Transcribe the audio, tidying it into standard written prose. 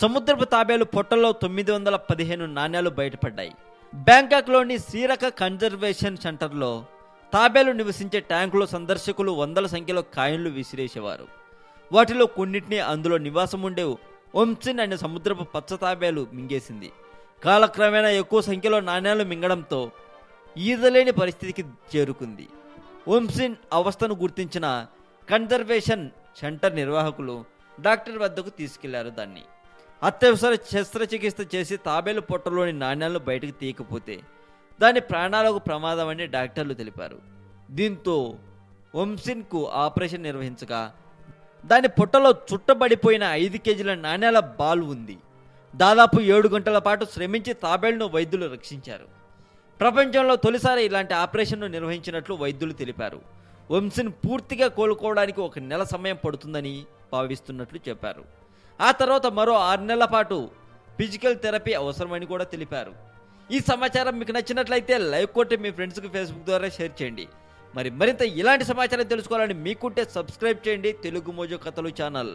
సముద్రపు తాబేలు పొట్టలో 915 నాణ్యాలు బయటపడ్డాయి. బ్యాంకాక్లోని సీరక కన్జర్వేషన్ సెంటర్లో తాబేలు నివసించే ట్యాంకులో సందర్శకులు వందల సంఖ్యలో కాయిన్లు విసిరేసేవారు. వాటిలో కొన్నింటిని అందులో నివాసం ఉండే ఒమ్సిన్ అనే సముద్రపు పచ్చ తాబేలు మింగేసింది. కాలక్రమేణా ఎక్కువ సంఖ్యలో నాణ్యాలు మింగడంతో ఈదలేని పరిస్థితికి చేరుకుంది. ఒమ్సిన్ అవస్థను గుర్తించిన కన్జర్వేషన్ సెంటర్ నిర్వాహకులు డాక్టర్ వద్దకు తీసుకెళ్లారు. దాన్ని అత్యవసర శస్త్రచికిత్స చేసి తాబేలు పొట్టలోని నాణ్యాలను బయటకు తీయకపోతే దాని ప్రాణాలకు ప్రమాదమని డాక్టర్లు తెలిపారు. దీంతో ఒమ్సిన్కు ఆపరేషన్ నిర్వహించగా దాని పొట్టలో చుట్టబడిపోయిన 5 కేజీల నాణ్యాల బాల్ ఉంది. దాదాపు 7 గంటల పాటు శ్రమించి తాబేలును వైద్యులు రక్షించారు. ప్రపంచంలో తొలిసారి ఇలాంటి ఆపరేషన్ను నిర్వహించినట్లు వైద్యులు తెలిపారు. ఒమ్సిన్ పూర్తిగా కోలుకోవడానికి 1 నెల సమయం పడుతుందని భావిస్తున్నట్లు చెప్పారు. ఆ తర్వాత మరో 6 నెలల పాటు ఫిజికల్ థెరపీ అవసరమని కూడా తెలిపారు. ఈ సమాచారం మీకు నచ్చినట్లయితే లైక్ కొట్టి మీ ఫ్రెండ్స్కి ఫేస్బుక్ ద్వారా షేర్ చేయండి. మరింత ఇలాంటి సమాచారం తెలుసుకోవాలని మీకుంటే సబ్స్క్రైబ్ చేయండి తెలుగు మోజో కథలు ఛానల్.